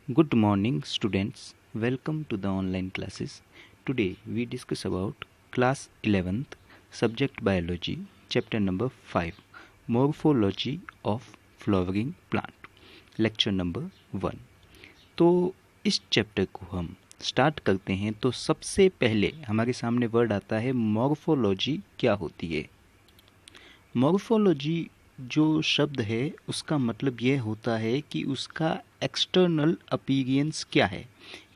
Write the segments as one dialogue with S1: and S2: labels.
S1: Good morning, students. Welcome to the online classes. Today we discuss about class 11th, subject biology, chapter number 5, morphology of flowering plant, lecture number 1. तो इस chapter को हम start करते हैं तो सबसे पहले हमारे सामने वर्ड आता है मॉर्फोलॉजी क्या होती है। मॉर्फोलॉजी जो शब्द है उसका मतलब यह होता है कि उसका एक्सटर्नल अपीयरेंस क्या है।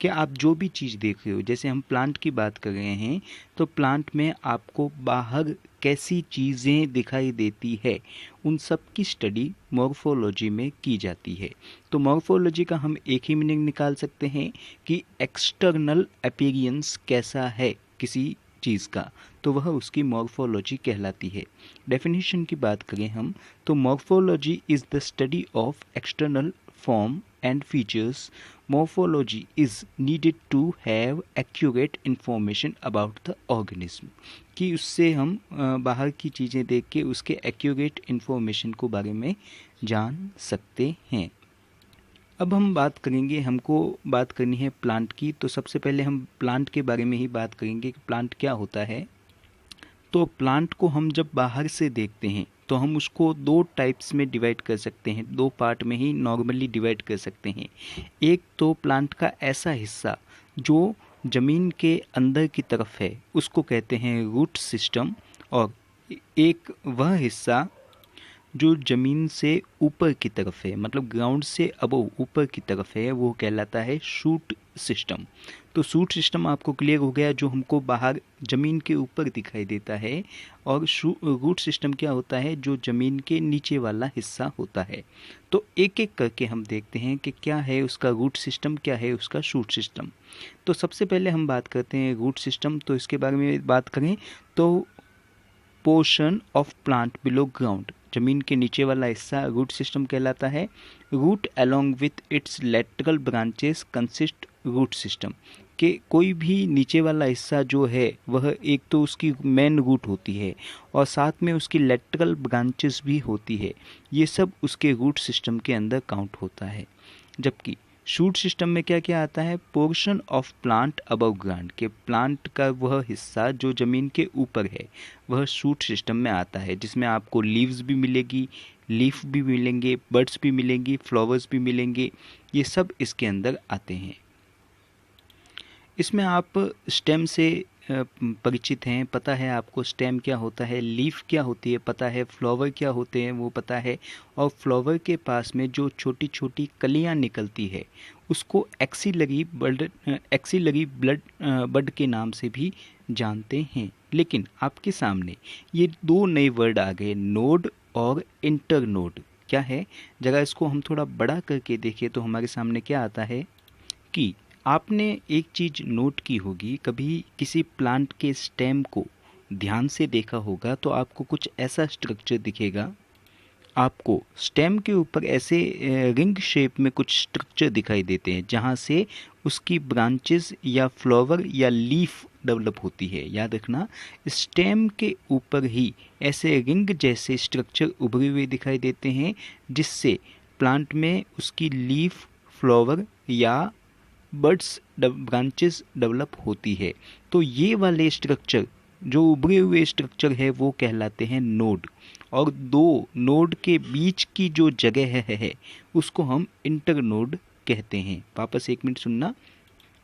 S1: कि आप जो भी चीज़ देख रहे हो, जैसे हम प्लांट की बात कर रहे हैं तो प्लांट में आपको बाहर कैसी चीज़ें दिखाई देती है, उन सब की स्टडी मॉर्फोलॉजी में की जाती है। तो मॉर्फोलॉजी का हम एक ही मीनिंग निकाल सकते हैं कि एक्सटर्नल अपीयरेंस कैसा है किसी चीज़ का, तो वह उसकी मॉर्फोलॉजी कहलाती है। डेफिनेशन की बात करें हम तो morphology is the study of external form and features. Morphology is needed to have accurate information about the organism. कि उससे हम बाहर की चीज़ें देख के उसके accurate information को बारे में जान सकते हैं। अब हम बात करेंगे, हमको बात करनी है प्लांट की। तो सबसे पहले हम प्लांट के बारे में ही बात करेंगे कि प्लांट क्या होता है। तो प्लांट को हम जब बाहर से देखते हैं तो हम उसको दो टाइप्स में डिवाइड कर सकते हैं, दो पार्ट में ही नॉर्मली डिवाइड कर सकते हैं। एक तो प्लांट का ऐसा हिस्सा जो ज़मीन के अंदर की तरफ है उसको कहते हैं रूट सिस्टम, और एक वह हिस्सा जो ज़मीन से ऊपर की तरफ है, मतलब ग्राउंड से अबव ऊपर की तरफ है, वो कहलाता है शूट सिस्टम। तो शूट सिस्टम आपको क्लियर हो गया, जो हमको बाहर ज़मीन के ऊपर दिखाई देता है। और रूट सिस्टम क्या होता है, जो ज़मीन के नीचे वाला हिस्सा होता है। तो एक एक करके हम देखते हैं कि क्या है उसका रूट सिस्टम, क्या है उसका शूट सिस्टम। तो सबसे पहले हम बात करते हैं रूट सिस्टम। तो इसके बारे में बात करें तो portion of plant below ground, जमीन के नीचे वाला हिस्सा रूट सिस्टम कहलाता है। Root along with its lateral branches consist root system, कि कोई भी नीचे वाला हिस्सा जो है वह एक तो उसकी मेन रूट होती है और साथ में उसकी लेटरल ब्रांचेस भी होती है। ये सब उसके रूट सिस्टम के अंदर काउंट होता है। जबकि शूट सिस्टम में क्या क्या आता है, portion of plant above ground, के प्लांट का वह हिस्सा जो ज़मीन के ऊपर है वह शूट सिस्टम में आता है, जिसमें आपको लीव्स भी मिलेगी, लीफ भी मिलेंगे, बर्ड्स भी मिलेंगी, फ्लावर्स भी मिलेंगे, ये सब इसके अंदर आते हैं। इसमें आप स्टेम से परिचित हैं, पता है आपको स्टेम क्या होता है, लीफ क्या होती है पता है, फ्लावर क्या होते हैं वो पता है, और फ्लावर के पास में जो छोटी छोटी कलियां निकलती है उसको एक्सिलरी बड के नाम से भी जानते हैं। लेकिन आपके सामने ये दो नए वर्ड आ गए, नोड और इंटरनोड। क्या है, जरा इसको हम थोड़ा बड़ा करके देखें तो हमारे सामने क्या आता है कि आपने एक चीज़ नोट की होगी, कभी किसी प्लांट के स्टेम को ध्यान से देखा होगा तो आपको कुछ ऐसा स्ट्रक्चर दिखेगा। आपको स्टेम के ऊपर ऐसे रिंग शेप में कुछ स्ट्रक्चर दिखाई देते हैं जहाँ से उसकी ब्रांचेस या फ्लावर या लीफ डेवलप होती है। याद रखना, स्टेम के ऊपर ही ऐसे रिंग जैसे स्ट्रक्चर उभरे हुए दिखाई देते हैं जिससे प्लांट में उसकी लीफ, फ्लावर या बर्ड्स ब्रांचेस डेवलप होती है। तो ये वाले स्ट्रक्चर जो उभरे हुए स्ट्रक्चर है वो कहलाते हैं नोड, और दो नोड के बीच की जो जगह है उसको हम इंटरनोड कहते हैं। वापस एक मिनट सुनना,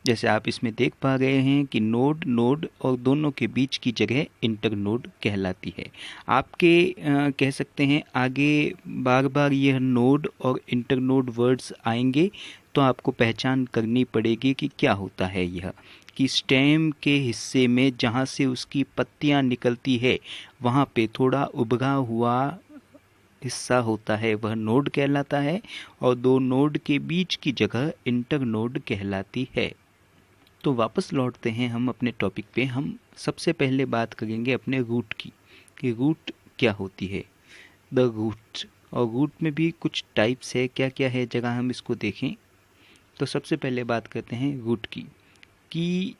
S1: जैसे आप इसमें देख पा रहे हैं कि नोड, नोड और दोनों के बीच की जगह इंटरनोड कहलाती है। आपके कह सकते हैं आगे बार बार यह नोड और इंटरनोड वर्ड्स आएंगे तो आपको पहचान करनी पड़ेगी कि क्या होता है यह, कि स्टेम के हिस्से में जहाँ से उसकी पत्तियाँ निकलती है वहाँ पे थोड़ा उभरा हुआ हिस्सा होता है, वह नोड कहलाता है, और दो नोड के बीच की जगह इंटरनोड कहलाती है। तो वापस लौटते हैं हम अपने टॉपिक पे। हम सबसे पहले बात करेंगे अपने रूट की, कि रूट क्या होती है, द रूट। और रूट में भी कुछ टाइप्स है, क्या क्या है जगह हम इसको देखें। तो सबसे पहले बात करते हैं रूट की, कि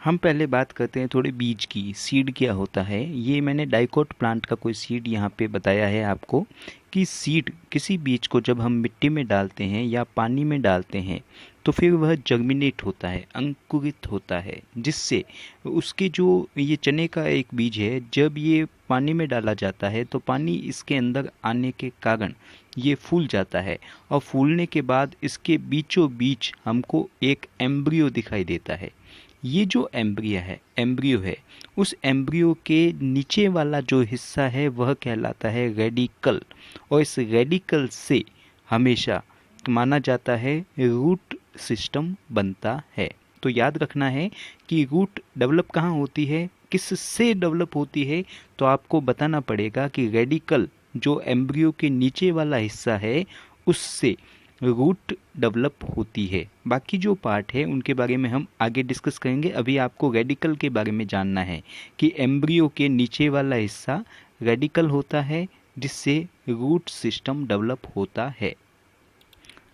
S1: हम पहले बात करते हैं थोड़े बीज की। सीड क्या होता है, ये मैंने डाइकोट प्लांट का कोई सीड यहाँ पे बताया है आपको कि सीड किसी बीज को जब हम मिट्टी में डालते हैं या पानी में डालते हैं तो फिर वह जर्मिनेट होता है, अंकुरित होता है, जिससे उसके जो ये चने का एक बीज है, जब ये पानी में डाला जाता है तो पानी इसके अंदर आने के कारण ये फूल जाता है और फूलने के बाद इसके बीचों बीच हमको एक एम्ब्रियो दिखाई देता है। ये जो एम्ब्रियो है उस एम्ब्रियो के नीचे वाला जो हिस्सा है वह कहलाता है रेडिकल, और इस रेडिकल से हमेशा माना जाता है रूट सिस्टम बनता है। तो याद रखना है कि रूट डेवलप कहाँ होती है, किससे डेवलप होती है, तो आपको बताना पड़ेगा कि रेडिकल जो एम्ब्रियो के नीचे वाला हिस्सा है उससे रूट डेवलप होती है। बाकी जो पार्ट है उनके बारे में हम आगे डिस्कस करेंगे। अभी आपको रेडिकल के बारे में जानना है कि एम्ब्रियो के नीचे वाला हिस्सा रेडिकल होता है जिससे रूट सिस्टम डेवलप होता है।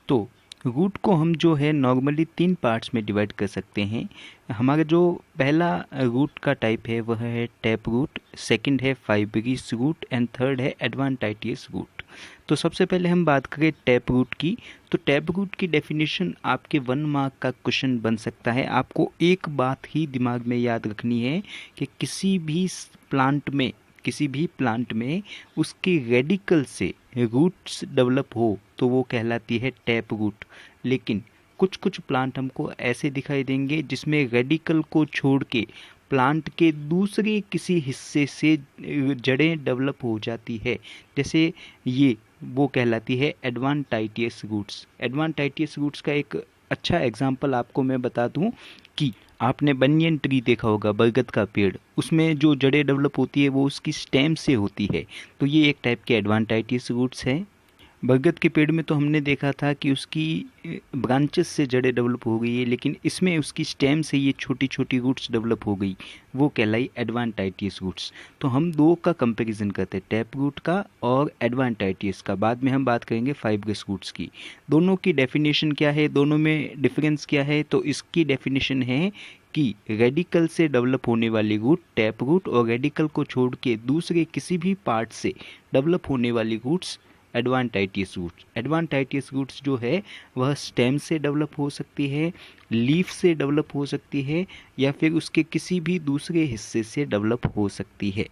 S1: तो रूट को हम जो है नॉर्मली 3 पार्ट्स में डिवाइड कर सकते हैं। हमारा जो पहला रूट का टाइप है वह है टैप रूट, सेकंड है फाइब्रिस रूट एंड थर्ड है एडवांटाइटियस रूट। तो सबसे पहले हम बात करें टैप रूट की, तो टैप रूट की डेफिनेशन आपके 1 मार्क का क्वेश्चन बन सकता है। आपको एक बात ही दिमाग में याद रखनी है कि किसी भी प्लांट में उसके रेडिकल से रूट्स डेवलप हो तो वो कहलाती है टैप रूट। लेकिन कुछ कुछ प्लांट हमको ऐसे दिखाई देंगे जिसमें रेडिकल को छोड़ के प्लांट के दूसरे किसी हिस्से से जड़ें डेवलप हो जाती है, जैसे ये वो कहलाती है एडवांटाइटियस रूट्स। एडवांटाइटियस रूट्स का एक अच्छा एग्जाम्पल आपको मैं बता दूं कि आपने बनियन ट्री देखा होगा, बरगद का पेड़, उसमें जो जड़ें डेवलप होती है वो उसकी स्टेम से होती है, तो ये एक टाइप के एडवांटाइटियस रूट्स हैं। बरगद के पेड़ में तो हमने देखा था कि उसकी ब्रांचेस से जड़ें डेवलप हो गई है, लेकिन इसमें उसकी स्टेम से ये छोटी छोटी रूट्स डेवलप हो गई, वो कहलाई एडवांटाइटियस रूट्स। तो हम दो का कंपैरिजन करते हैं, टैप रूट का और एडवांटाइटियस का। बाद में हम बात करेंगे फाइब्रस रूट्स की। दोनों की डेफिनेशन क्या है, दोनों में डिफरेंस क्या है, तो इसकी डेफिनेशन है कि रेडिकल से डेवलप होने वाली रूट टैप रूट और रेडिकल को छोड़ के दूसरे किसी भी पार्ट से डेवलप होने वाली रूट्स एडवांटाइटियस रूट्स। एडवांटाइटियस रूट्स जो है वह स्टेम से डेवलप हो सकती है, लीफ से डेवलप हो सकती है, या फिर उसके किसी भी दूसरे हिस्से से डेवलप हो सकती है।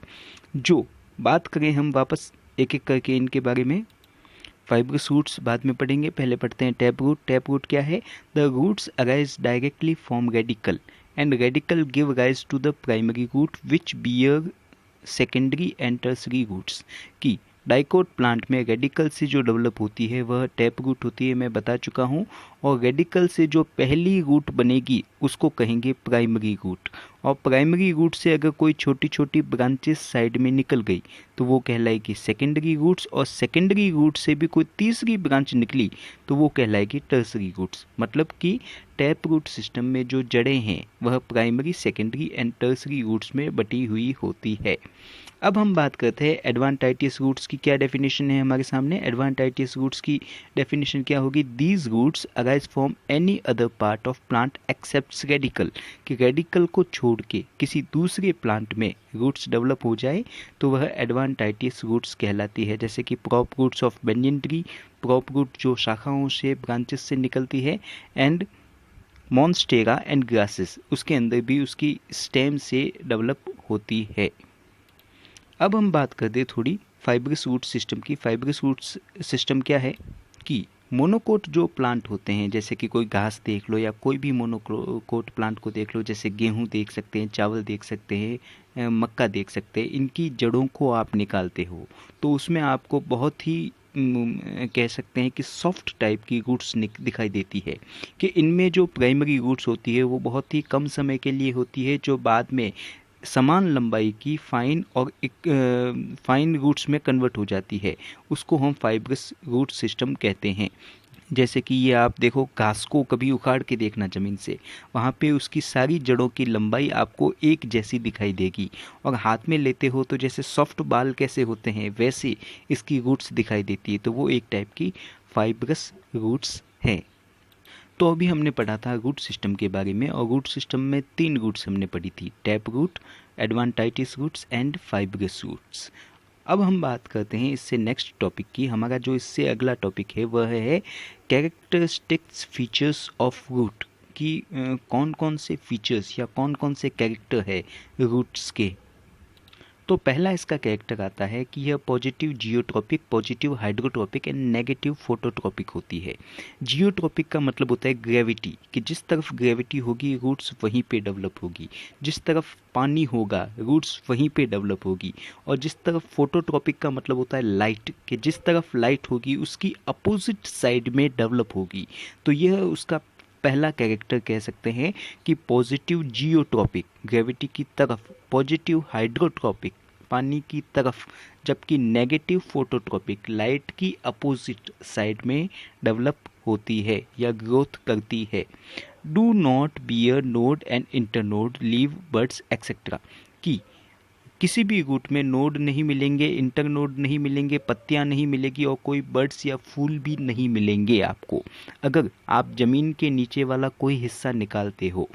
S1: जो बात करें हम वापस एक एक करके इनके बारे में, फाइब्रस रूट्स बाद में पढ़ेंगे, पहले पढ़ते हैं टैप रूट। टैप रूट क्या है, the roots arise directly from radical and radical give rise to the primary root which bear secondary and tertiary roots. की डाइकोट प्लांट में रेडिकल से जो डेवलप होती है वह टैप रूट होती है, मैं बता चुका हूँ, और रेडिकल से जो पहली रूट बनेगी उसको कहेंगे प्राइमरी रूट, और प्राइमरी रूट से अगर कोई छोटी छोटी ब्रांचेस साइड में निकल गई तो वो कहलाएगी सेकेंडरी रूट्स, और सेकेंडरी रूट से भी कोई तीसरी ब्रांच निकली तो वो कहलाएगी टर्सरी रूट्स। मतलब कि टैप रूट सिस्टम में जो जड़ें हैं वह primary, secondary and tertiary roots में बटी हुई होती है। अब हम बात करते हैं एडवांटाइटियस रूट्स की। क्या डेफिनेशन है हमारे सामने, एडवांटाइटियस रूट्स की डेफिनेशन क्या होगी, these roots arise from any other part of plant except radical. कि रेडिकल को छोड़ के किसी दूसरे प्लांट में रूट्स डेवलप हो जाए तो वह एडवांटाइटियस रूट्स कहलाती है, जैसे कि prop roots of banyan tree, prop root जो शाखाओं से ब्रांचेस से निकलती है, एंड मॉन्स्टेरा एंड ग्रासेस, उसके अंदर भी उसकी स्टेम से डेवलप होती है। अब हम बात करते हैं थोड़ी फाइब्रस रूट सिस्टम की। फाइब्रस रूट सिस्टम क्या है कि मोनोकोट जो प्लांट होते हैं, जैसे कि कोई घास देख लो या कोई भी मोनोकोट प्लांट को देख लो, जैसे गेहूं देख सकते हैं, चावल देख सकते हैं, मक्का देख सकते हैं, इनकी जड़ों को आप निकालते हो तो उसमें आपको बहुत ही कह सकते हैं कि सॉफ्ट टाइप की रूट्स दिखाई देती है, कि इनमें जो प्राइमरी रूट्स होती है वो बहुत ही कम समय के लिए होती है, जो बाद में समान लंबाई की फाइन रूट्स में कन्वर्ट हो जाती है, उसको हम फाइब्रस रूट सिस्टम कहते हैं। जैसे कि ये आप देखो, घास को कभी उखाड़ के देखना ज़मीन से, वहाँ पे उसकी सारी जड़ों की लंबाई आपको एक जैसी दिखाई देगी, और हाथ में लेते हो तो जैसे सॉफ्ट बाल कैसे होते हैं वैसे इसकी रूट्स दिखाई देती है, तो वो एक टाइप की फाइब्रस रूट्स है। तो अभी हमने पढ़ा था रूट सिस्टम के बारे में, और रूट सिस्टम में 3 रूट्स हमने पढ़ी थी, tap root, adventitious roots and fibrous roots. अब हम बात करते हैं इससे नेक्स्ट टॉपिक की। हमारा जो इससे अगला टॉपिक है वह है कैरेक्टरिस्टिक्स फीचर्स ऑफ रूट, कि कौन कौन से फीचर्स या कौन कौन से कैरेक्टर है रूट्स के। तो पहला इसका कैरेक्टर आता है कि यह positive geotropic, positive hydrotropic and negative phototropic होती है। जियोट्रॉपिक का मतलब होता है ग्रेविटी, कि जिस तरफ ग्रेविटी होगी रूट्स वहीं पे डेवलप होगी, जिस तरफ पानी होगा रूट्स वहीं पे डेवलप होगी। और जिस तरफ फोटोट्रॉपिक का मतलब होता है लाइट, कि जिस तरफ लाइट होगी उसकी अपोजिट साइड में डेवलप होगी। तो यह उसका पहला कैरेक्टर कह सकते हैं कि पॉजिटिव जियोट्रॉपिक, ग्रेविटी की तरफ, पॉजिटिव हाइड्रोट्रॉपिक, पानी की तरफ, जबकि नेगेटिव फोटोट्रॉपिक, लाइट की अपोजिट साइड में डेवलप होती है या ग्रोथ करती है। Do not bear node and internode, leave birds etcetera, कि किसी भी रूट में नोड नहीं मिलेंगे, इंटरनोड नहीं मिलेंगे, पत्तियां नहीं मिलेगी और कोई बर्ड्स या फूल भी नहीं मिलेंगे आपको अगर आप ज़मीन के नीचे वाला कोई हिस्सा निकालते हो।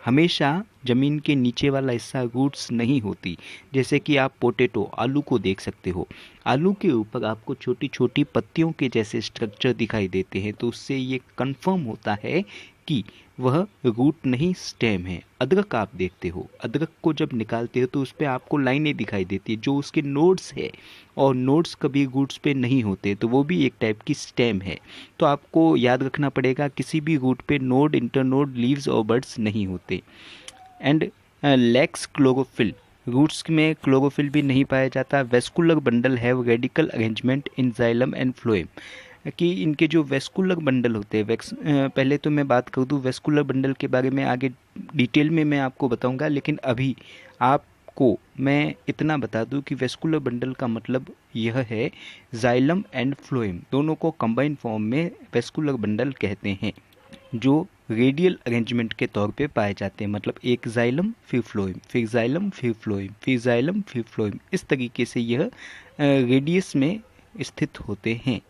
S1: हमेशा ज़मीन के नीचे वाला हिस्सा रूट्स नहीं होती। जैसे कि आप पोटैटो, आलू को देख सकते हो, आलू के ऊपर आपको छोटी छोटी पत्तियों के जैसे स्ट्रक्चर दिखाई देते हैं, तो उससे ये कंफर्म होता है कि वह रूट नहीं स्टेम है। अदरक आप देखते हो, अदरक को जब निकालते हो तो उस पर आपको लाइनें दिखाई देती है जो उसके नोड्स है, और नोड्स कभी रूट्स पे नहीं होते, तो वो भी एक टाइप की स्टेम है। तो आपको याद रखना पड़ेगा किसी भी रूट पे नोड, इंटरनोड, लीव्स और बड्स नहीं होते। एंड लैक्स क्लोरोफिल, रूट्स में क्लोरोफिल भी नहीं पाया जाता। Vascular bundle have radical arrangement in xylem and phloem, कि इनके जो वेस्कुलर बंडल होते हैं, पहले तो मैं बात कर दूं वेस्कुलर बंडल के बारे में, आगे डिटेल में मैं आपको बताऊंगा, लेकिन अभी आपको मैं इतना बता दूं कि वेस्कुलर बंडल का मतलब यह है जाइलम एंड फ्लोएम, दोनों को कंबाइन फॉर्म में वेस्कुलर बंडल कहते हैं, जो रेडियल अरेंजमेंट के तौर पे पाए जाते हैं। मतलब एक जाइलम फिर फ्लोएम, फिर जाइलम फिर फ्लोएम, फिर जाइलम फिर फ्लोएम, इस तरीके से यह रेडियस में स्थित होते हैं।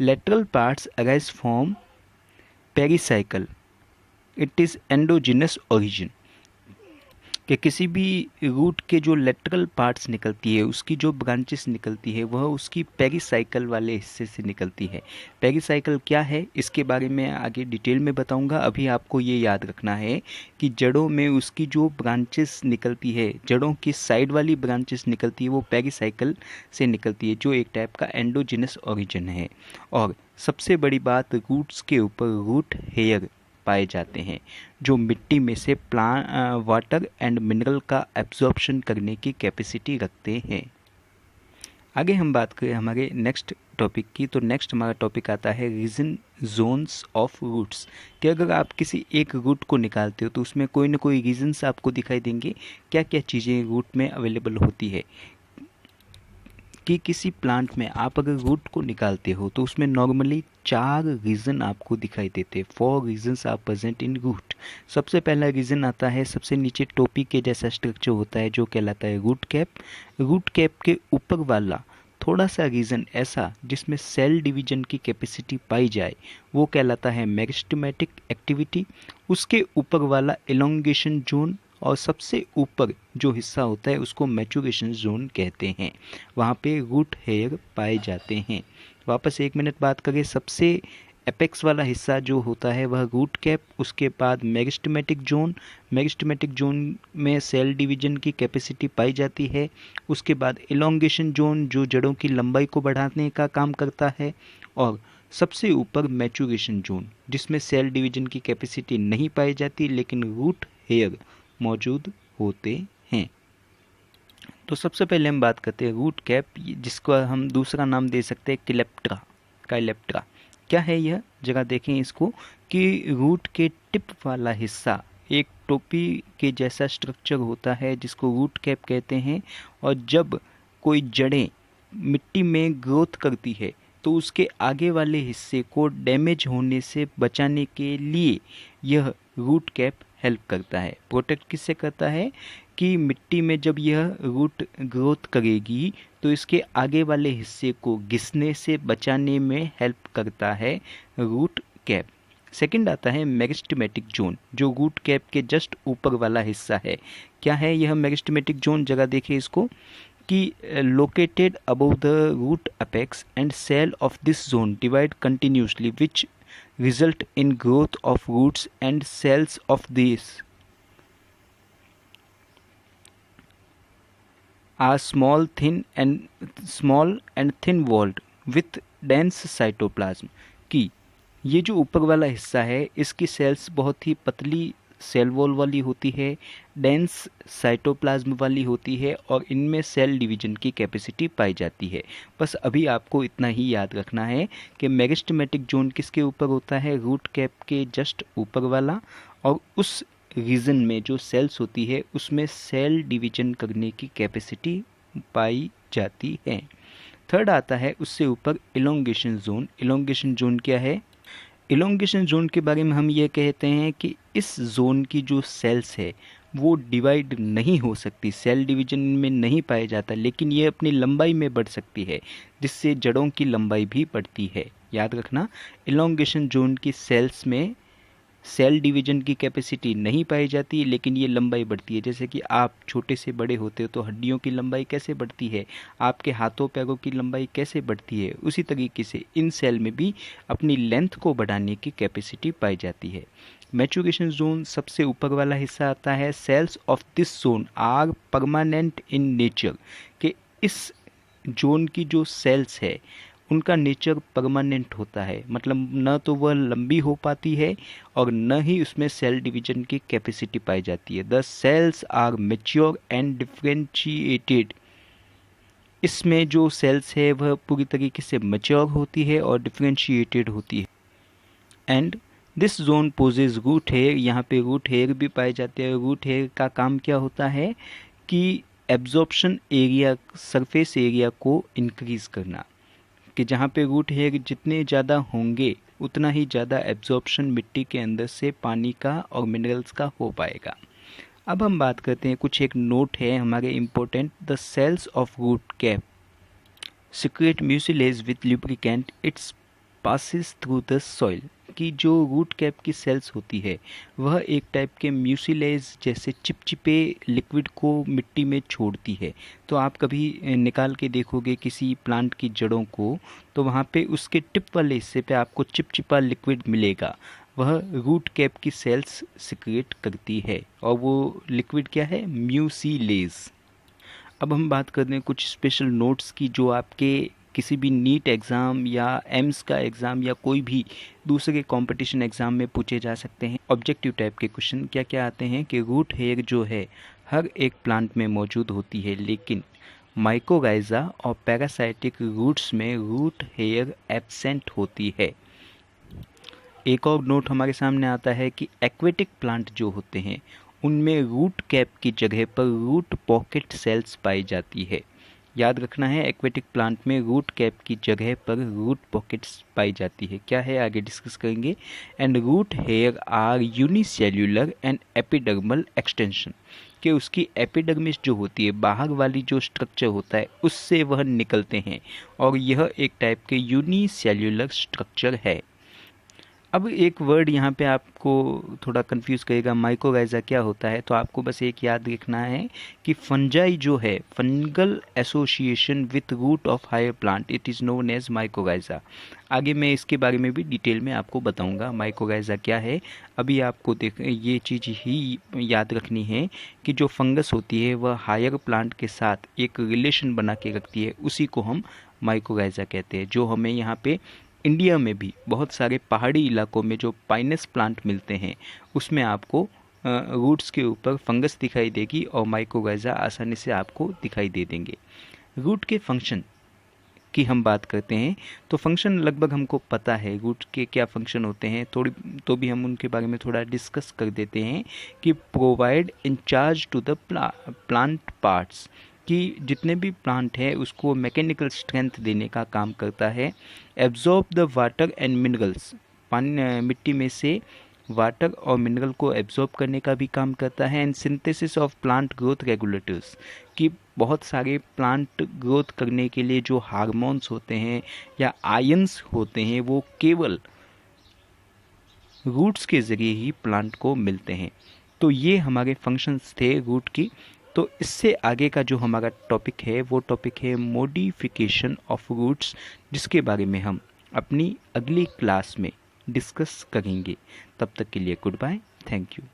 S1: Lateral parts arise from pericycle. It is endogenous origin, कि किसी भी रूट के जो लेटरल पार्ट्स निकलती है, उसकी जो ब्रांचेस निकलती है, वह उसकी पेरिसाइकिल वाले हिस्से से निकलती है। पेरिसाइकिल क्या है इसके बारे में आगे डिटेल में बताऊंगा। अभी आपको ये याद रखना है कि जड़ों में उसकी जो ब्रांचेस निकलती है, जड़ों की साइड वाली ब्रांचेस निकलती है, वो पेरिसाइकिल से निकलती है, जो एक टाइप का एंडोजिनस ओरिजिन है। और सबसे बड़ी बात, रूट्स के ऊपर रूट हेयर पाए जाते हैं, जो मिट्टी में से वाटर एंड मिनरल का एब्जॉर्प्शन करने की कैपेसिटी रखते हैं। आगे हम बात करें हमारे नेक्स्ट टॉपिक की, तो नेक्स्ट हमारा टॉपिक आता है रीजन जोन्स ऑफ रूट्स, कि अगर आप किसी एक रूट को निकालते हो तो उसमें कोई ना कोई रीजन्स आपको दिखाई देंगे, क्या क्या चीज़ें रूट में अवेलेबल होती है। कि किसी प्लांट में आप अगर रूट को निकालते हो तो उसमें नॉर्मली 4 रीजन आपको दिखाई देते हैं। 4 regions are present in root. सबसे पहला रीजन आता है, सबसे नीचे टोपी के जैसा स्ट्रक्चर होता है जो कहलाता है रूट कैप। रूट कैप के ऊपर वाला थोड़ा सा रीजन ऐसा जिसमें सेल डिवीजन की कैपेसिटी पाई जाए, वो कहलाता है मेरिस्टेमेटिक एक्टिविटी। उसके ऊपर वाला एलोंगेशन जोन, और सबसे ऊपर जो हिस्सा होता है उसको मैचुरेशन जोन कहते हैं, वहाँ पे रूट हेयर पाए जाते हैं। वापस 1 मिनट बात करें, सबसे एपेक्स वाला हिस्सा जो होता है वह रूट कैप, उसके बाद मेरिस्टेमेटिक जोन, मेरिस्टेमेटिक जोन में सेल डिवीजन की कैपेसिटी पाई जाती है। उसके बाद एलोंगेशन जोन जो जड़ों की लंबाई को बढ़ाने का काम करता है, और सबसे ऊपर मैचुरेशन जोन जिसमें सेल डिवीजन की कैपेसिटी नहीं पाई जाती लेकिन रूट हेयर मौजूद होते हैं। तो सबसे पहले हम बात करते हैं रूट कैप, जिसको हम दूसरा नाम दे सकते हैं क्लेप्ट्रा, काइलेप्ट्रा। क्या है यह, जगह देखें इसको, कि रूट के टिप वाला हिस्सा एक टोपी के जैसा स्ट्रक्चर होता है जिसको रूट कैप कहते हैं, और जब कोई जड़ें मिट्टी में ग्रोथ करती है तो उसके आगे वाले हिस्से को डैमेज होने से बचाने के लिए यह रूट कैप हेल्प करता है। प्रोटेक्ट किससे करता है, कि मिट्टी में जब यह रूट ग्रोथ करेगी तो इसके आगे वाले हिस्से को घिसने से बचाने में हेल्प करता है रूट कैप। सेकंड आता है मेरिस्टेमेटिक जोन, जो रूट कैप के जस्ट ऊपर वाला हिस्सा है। क्या है यह मेरिस्टेमेटिक जोन? जगह देखिए इसको कि located above the root apex and cell of this zone divide continuously which result in growth of roots and cells of this are small and thin walled with dense cytoplasm. कि ये जो ऊपर वाला हिस्सा है इसकी सेल्स बहुत ही पतली सेल वॉल वाली होती है, डेंस साइटोप्लाज्म वाली होती है और इनमें सेल डिवीजन की कैपेसिटी पाई जाती है। बस अभी आपको इतना ही याद रखना है कि मेरिस्टेमेटिक जोन किसके ऊपर होता है? रूट कैप के जस्ट ऊपर वाला, और उस रीजन में जो सेल्स होती है उसमें सेल डिवीजन करने की कैपेसिटी पाई जाती है। थर्ड आता है उससे ऊपर इलोंगेशन जोन। इलोंगेशन जोन क्या है? इलोंगेशन जोन के बारे में हम ये कहते हैं कि इस जोन की जो सेल्स है वो डिवाइड नहीं हो सकती, सेल डिवीजन में नहीं पाया जाता, लेकिन ये अपनी लंबाई में बढ़ सकती है, जिससे जड़ों की लंबाई भी बढ़ती है। याद रखना, इलोंगेशन जोन की सेल्स में सेल डिवीजन की कैपेसिटी नहीं पाई जाती, लेकिन ये लंबाई बढ़ती है। जैसे कि आप छोटे से बड़े होते हो तो हड्डियों की लंबाई कैसे बढ़ती है, आपके हाथों पैरों की लंबाई कैसे बढ़ती है, उसी तरीके से इन सेल में भी अपनी लेंथ को बढ़ाने की कैपेसिटी पाई जाती है। मैचुरेशन जोन सबसे ऊपर वाला हिस्सा आता है। Cells of this zone are permanent in nature, कि इस जोन की जो सेल्स है उनका नेचर परमानेंट होता है, मतलब न तो वह लंबी हो पाती है और न ही उसमें सेल डिवीजन की कैपेसिटी पाई जाती है। The cells are mature and differentiated. इसमें जो सेल्स है वह पूरी तरीके से मैच्योर होती है और डिफ्रेंशिएटेड होती है। And this zone possess root hair. यहाँ पे रूट हेयर भी पाए जाते हैं। रूट हेयर का काम क्या होता है कि एब्जॉर्प्शन एरिया, सरफेस एरिया को इंक्रीज करना, कि जहाँ पे रूट हेयर जितने ज़्यादा होंगे उतना ही ज़्यादा एब्जॉर्प्शन मिट्टी के अंदर से पानी का और मिनरल्स का हो पाएगा। अब हम बात करते हैं, कुछ एक नोट है हमारे important. The cells of root cap secrete mucilage with lubricant its passes through the soil. कि जो रूट कैप की सेल्स होती है वह एक टाइप के म्यूसिलेज जैसे चिपचिपे लिक्विड को मिट्टी में छोड़ती है। तो आप कभी निकाल के देखोगे किसी प्लांट की जड़ों को, तो वहाँ पे उसके टिप वाले हिस्से पे आपको चिपचिपा लिक्विड मिलेगा। वह रूट कैप की सेल्स सिक्रेट करती है और वो लिक्विड क्या है? म्यूसिलेज। अब हम बात करते हैं कुछ स्पेशल नोट्स की, जो आपके किसी भी नीट एग्ज़ाम या एम्स का एग्ज़ाम या कोई भी दूसरे कंपटीशन एग्ज़ाम में पूछे जा सकते हैं। ऑब्जेक्टिव टाइप के क्वेश्चन क्या क्या आते हैं कि रूट हेयर जो है हर एक प्लांट में मौजूद होती है, लेकिन माइकोराइजा और पैरासाइटिक रूट्स में रूट हेयर एब्सेंट होती है। एक और नोट हमारे सामने आता है कि एक्वेटिक प्लांट जो होते हैं उनमें रूट कैप की जगह पर रूट पॉकेट सेल्स पाई जाती है। याद रखना है, एक्वेटिक प्लांट में रूट कैप की जगह पर रूट पॉकेट्स पाई जाती है। क्या है आगे डिस्कस करेंगे। And root hair are unicellular and epidermal extension, कि उसकी एपिडर्मिस जो होती है, बाहर वाली जो स्ट्रक्चर होता है, उससे वह निकलते हैं और यह एक टाइप के यूनिसेल्यूलर स्ट्रक्चर है। अब एक वर्ड यहाँ पे आपको थोड़ा कंफ्यूज करेगा, माइकोराइजा क्या होता है? तो आपको बस एक याद रखना है कि फंजाई जो है, fungal association with root of higher plant, it is known as mycorrhiza. आगे मैं इसके बारे में भी डिटेल में आपको बताऊंगा माइकोराइजा क्या है। अभी आपको देख ये चीज़ ही याद रखनी है कि जो फंगस होती है वह हायर प्लांट के साथ एक रिलेशन बना के रखती है, उसी को हम माइकोराइजा कहते हैं। जो हमें यहाँ पे इंडिया में भी बहुत सारे पहाड़ी इलाकों में जो पाइनस प्लांट मिलते हैं उसमें आपको रूट्स के ऊपर फंगस दिखाई देगी और माइकोराइजा आसानी से आपको दिखाई दे देंगे। रूट के फंक्शन की हम बात करते हैं तो फंक्शन लगभग हमको पता है, रूट के क्या फंक्शन होते हैं थोड़ी तो भी हम उनके बारे में थोड़ा डिस्कस कर देते हैं। कि provide incharge to the plant parts, कि जितने भी प्लांट है उसको मैकेनिकल स्ट्रेंथ देने का काम करता है। Absorb the water and minerals, पानी मिट्टी में से वाटर और मिनरल को एब्जॉर्ब करने का भी काम करता है। And synthesis of plant growth regulators, कि बहुत सारे प्लांट ग्रोथ करने के लिए जो हार्मोन्स होते हैं या आयंस होते हैं वो केवल रूट्स के ज़रिए ही प्लांट को मिलते हैं। तो ये हमारे फंक्शंस थे रूट की। तो इससे आगे का जो हमारा टॉपिक है वो टॉपिक है मॉडिफिकेशन ऑफ रूट्स, जिसके बारे में हम अपनी अगली क्लास में डिस्कस करेंगे। तब तक के लिए गुड बाय, थैंक यू।